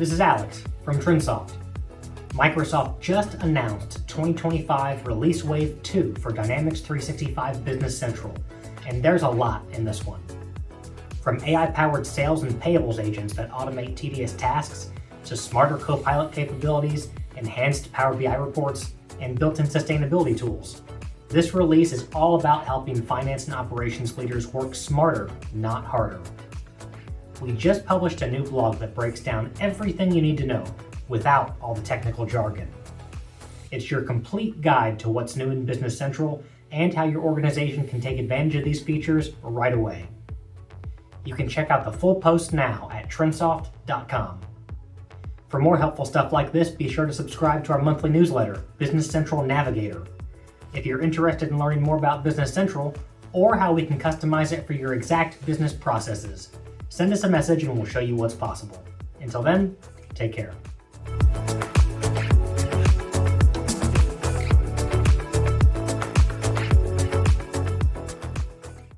This is Alex from Trendsoft. Microsoft just announced 2025 Release Wave 2 for Dynamics 365 Business Central, and there's a lot in this one. From AI-powered sales and payables agents that automate tedious tasks, to smarter Copilot capabilities, enhanced Power BI reports, and built-in sustainability tools. This release is all about helping finance and operations leaders work smarter, not harder. We just published a new blog that breaks down everything you need to know without all the technical jargon. It's your complete guide to what's new in Business Central and how your organization can take advantage of these features right away. You can check out the full post now at trendsoft.com. For more helpful stuff like this, be sure to subscribe to our monthly newsletter, Business Central Navigator. If you're interested in learning more about Business Central or how we can customize it for your exact business processes, send us a message and we'll show you what's possible. Until then, take care.